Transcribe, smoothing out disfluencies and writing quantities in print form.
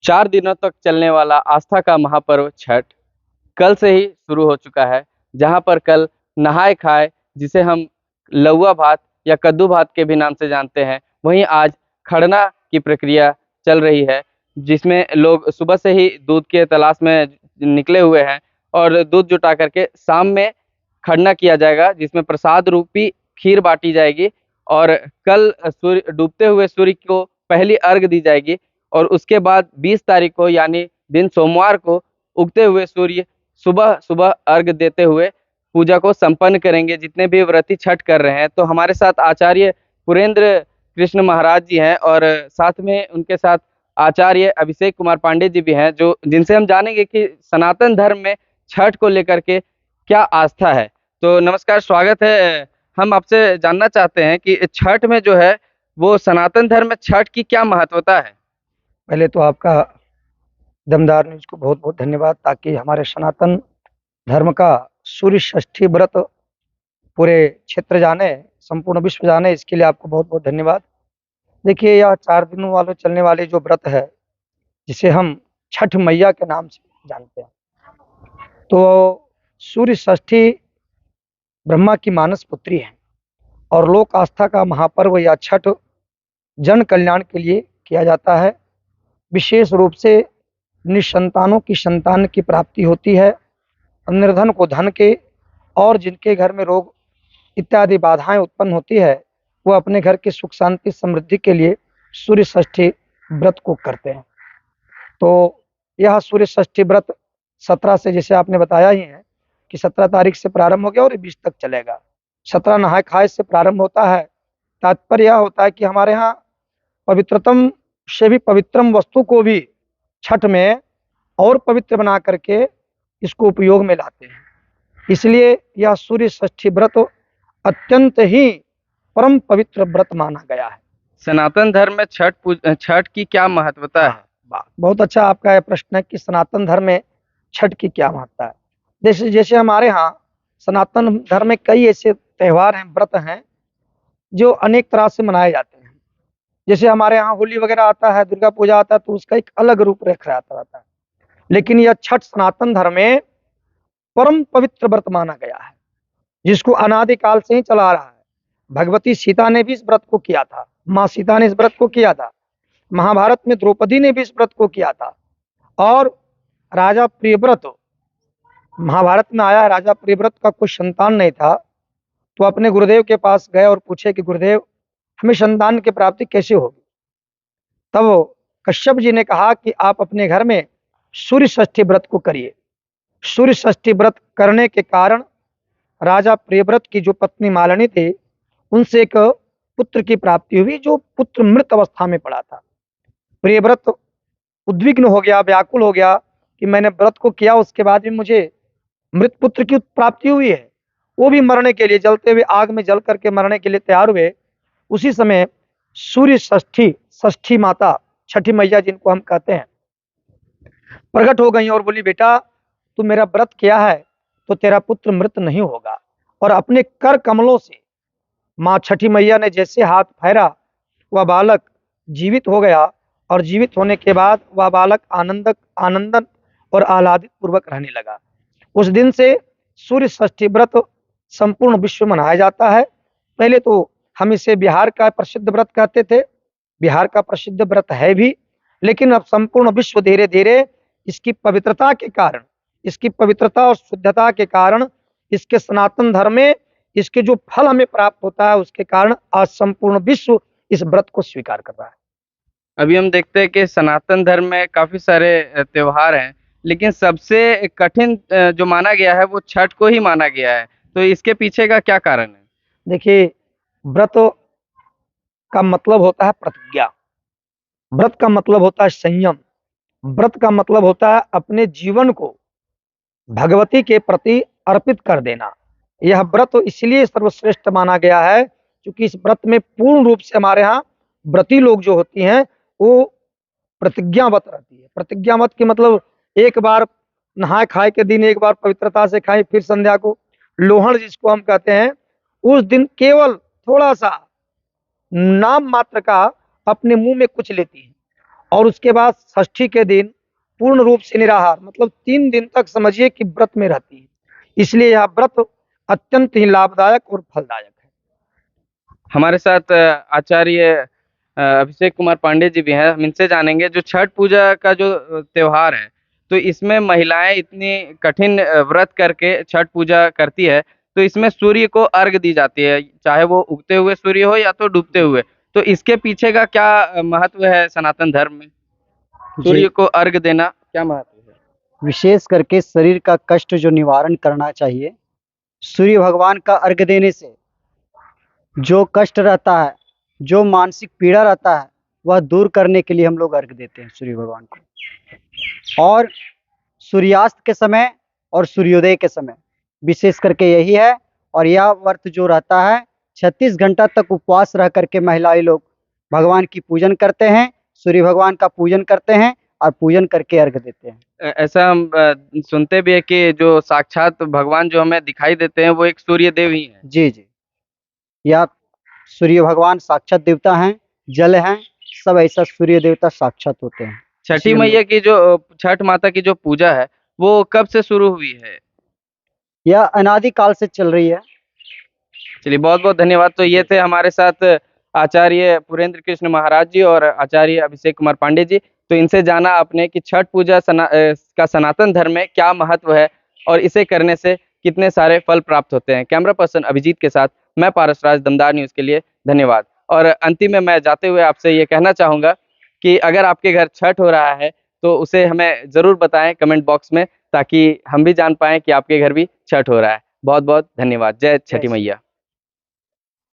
4 दिनों तक चलने वाला आस्था का महापर्व छठ कल से ही शुरू हो चुका है। जहां पर कल नहाय खाए जिसे हम लौवा भात या कद्दू भात के भी नाम से जानते हैं, वहीं आज खरना की प्रक्रिया चल रही है, जिसमें लोग सुबह से ही दूध के तलाश में निकले हुए हैं और दूध जुटा करके शाम में खरना किया जाएगा, जिसमें प्रसाद रूपी खीर बांटी जाएगी और कल सूर्य डूबते हुए सूर्य को पहली अर्घ दी जाएगी और उसके बाद 20 तारीख को यानी दिन सोमवार को उगते हुए सूर्य सुबह सुबह अर्घ देते हुए पूजा को संपन्न करेंगे जितने भी व्रती छठ कर रहे हैं। तो हमारे साथ आचार्य पुरेंद्र कृष्ण महाराज जी हैं और साथ में उनके साथ आचार्य अभिषेक कुमार पांडे जी भी हैं, जो जिनसे हम जानेंगे कि सनातन धर्म में छठ को लेकर के क्या आस्था है। तो नमस्कार, स्वागत है। हम आपसे जानना चाहते हैं कि छठ में जो है वो सनातन धर्म में छठ की क्या महत्वता है। पहले तो आपका दमदार न्यूज को बहुत बहुत धन्यवाद, ताकि हमारे सनातन धर्म का सूर्य षष्ठी व्रत पूरे क्षेत्र जाने, संपूर्ण विश्व जाने, इसके लिए आपको बहुत बहुत धन्यवाद। देखिए, यह 4 दिनों वाले चलने वाले जो व्रत है, जिसे हम छठ मैया के नाम से जानते हैं, तो सूर्य षष्ठी ब्रह्मा की मानस पुत्री है और लोक आस्था का महापर्व या छठ जन कल्याण के लिए किया जाता है। विशेष रूप से निसंतानों की संतान की प्राप्ति होती है, निर्धन को धन के, और जिनके घर में रोग इत्यादि बाधाएं उत्पन्न होती है, वो अपने घर की सुख शांति समृद्धि के लिए सूर्य षष्ठी व्रत को करते हैं। तो यह सूर्य षष्ठी व्रत 17 से, जैसे आपने बताया ही है कि 17 तारीख से प्रारंभ हो गया और 20 तक चलेगा। 17 नहाय खाए से प्रारंभ होता है। तात्पर्य यह होता है कि हमारे यहाँ पवित्रतम से भी पवित्रम वस्तु को भी छठ में और पवित्र बना करके इसको उपयोग में लाते हैं। इसलिए यह सूर्य षष्ठी व्रत अत्यंत ही परम पवित्र व्रत माना गया है। सनातन धर्म में छठ की क्या महत्वता है। बहुत अच्छा आपका यह प्रश्न है कि सनातन धर्म में छठ की क्या महत्ता है। जैसे जैसे हमारे यहाँ सनातन धर्म में कई ऐसे त्यौहार हैं, व्रत हैं, जो अनेक तरह से मनाए जाते हैं। जैसे हमारे यहाँ होली वगैरह आता है, दुर्गा पूजा आता है, तो उसका एक अलग रूपरेखा रहता है। लेकिन यह छठ सनातन धर्म में परम पवित्र व्रत माना गया है, जिसको अनादिकाल से ही चला रहा है। भगवती सीता ने भी इस व्रत को किया था, माँ सीता ने इस व्रत को किया था। महाभारत में द्रौपदी ने भी इस व्रत को किया था। और राजा प्रियव्रत, महाभारत में आया, राजा प्रियव्रत का कोई संतान नहीं था, तो अपने गुरुदेव के पास गए और पूछे कि गुरुदेव, हमें संतान की प्राप्ति कैसे होगी। तब कश्यप जी ने कहा कि आप अपने घर में सूर्य षष्ठी व्रत को करिए। सूर्य षष्ठी व्रत करने के कारण राजा प्रियव्रत की जो पत्नी मालिनी थी, उनसे एक पुत्र की प्राप्ति हुई, जो पुत्र मृत अवस्था में पड़ा था। प्रियव्रत उद्विग्न हो गया, व्याकुल हो गया कि मैंने व्रत को किया, उसके बाद भी मुझे मृत पुत्र की प्राप्ति हुई है। वो भी मरने के लिए, जलते हुए आग में जल करके मरने के लिए तैयार हुए। उसी समय सूर्य षष्ठी, षष्ठी माता, छठी मैया जिनको हम कहते हैं, प्रकट हो गई और बोली, बेटा तू मेरा व्रत किया है तो तेरा पुत्र मृत नहीं होगा। और अपने कर कमलों से माँ छठी मैया ने जैसे हाथ फेरा, वह बालक जीवित हो गया और जीवित होने के बाद वह बालक आनंदन और आह्लादित पूर्वक रहने लगा। उस दिन से सूर्य षष्ठी व्रत संपूर्ण विश्व में मनाया जाता है। पहले तो हम इसे बिहार का प्रसिद्ध व्रत कहते थे, बिहार का प्रसिद्ध व्रत है भी, लेकिन अब संपूर्ण विश्व धीरे धीरे इसकी पवित्रता के कारण, इसकी पवित्रता और शुद्धता के कारण, इसके सनातन धर्म में इसके जो फल हमें प्राप्त होता है, उसके कारण आज संपूर्ण विश्व इस व्रत को स्वीकार कर रहा है। अभी हम देखते हैं कि सनातन धर्म में काफी सारे त्योहार हैं, लेकिन सबसे कठिन जो माना गया है वो छठ को ही माना गया है। तो इसके पीछे का क्या कारण है। देखिए, व्रत का मतलब होता है प्रतिज्ञा, व्रत का मतलब होता है संयम, व्रत का मतलब होता है अपने जीवन को भगवती के प्रति अर्पित कर देना। यह व्रत इसलिए सर्वश्रेष्ठ माना गया है क्योंकि इस व्रत में पूर्ण रूप से हमारे यहाँ व्रती लोग जो होती हैं, वो प्रतिज्ञावत रहती है। प्रतिज्ञावत की मतलब एक बार नहाए खाए के दिन एक बार पवित्रता से खाएं, फिर संध्या को लोहड़ जिसको हम कहते हैं, उस दिन केवल थोड़ा सा नाम मात्र का अपने मुंह में कुछ लेती है और उसके बाद षष्ठी के दिन पूर्ण रूप से निराहार, मतलब 3 दिन तक समझिए कि व्रत में रहती है। इसलिए यह व्रत अत्यंत ही लाभदायक और फलदायक है। हमारे साथ आचार्य अभिषेक कुमार पांडे जी भी हैं, हम इनसे जानेंगे जो छठ पूजा का जो त्योहार है, तो इसमें महिलाएं इतनी कठिन व्रत करके छठ पूजा करती है, तो इसमें सूर्य को अर्घ दी जाती है, चाहे वो उगते हुए सूर्य हो या तो डूबते हुए, तो इसके पीछे का क्या महत्व है सनातन धर्म में? सूर्य जी, को अर्घ देना क्या महत्व है? विशेष करके शरीर का कष्ट जो निवारण करना चाहिए, सूर्य भगवान का अर्घ देने से जो कष्ट रहता है, जो मानसिक पीड़ा रहता है, वह दूर करने के लिए हम लोग अर्घ देते हैं सूर्य भगवान को। और सूर्यास्त के समय और सूर्योदय के समय विशेष करके यही है। और यह व्रत जो रहता है 36 घंटा तक उपवास रह करके महिलाएं लोग भगवान की पूजन करते हैं, सूर्य भगवान का पूजन करते हैं और पूजन करके अर्घ देते हैं। ऐसा हम सुनते भी है कि जो साक्षात भगवान जो हमें दिखाई देते हैं वो एक सूर्य देव ही है। जी जी, यह सूर्य भगवान साक्षात देवता हैं, जल हैं, सब ऐसा सूर्य देवता साक्षात होते हैं। छठी इसी हम मैया की जो छठ माता की जो पूजा है वो कब से शुरू हुई है? यह अनादिकाल से चल रही है। चलिए, बहुत बहुत धन्यवाद। तो ये थे हमारे साथ आचार्य पुरेंद्र कृष्ण महाराज जी और आचार्य अभिषेक कुमार पांडे जी। तो इनसे जाना आपने कि छठ पूजा का सनातन धर्म में क्या महत्व है और इसे करने से कितने सारे फल प्राप्त होते हैं। कैमरा पर्सन अभिजीत के साथ मैं पारसराज, दमदार न्यूज़ के लिए धन्यवाद। और अंतिम में मैं जाते हुए आपसे ये कहना चाहूँगा कि अगर आपके घर छठ हो रहा है तो उसे हमें ज़रूर बताएं कमेंट बॉक्स में, ताकि हम भी जान पाएँ कि आपके घर भी छठ हो रहा है। बहुत बहुत धन्यवाद। जय छठी मैया।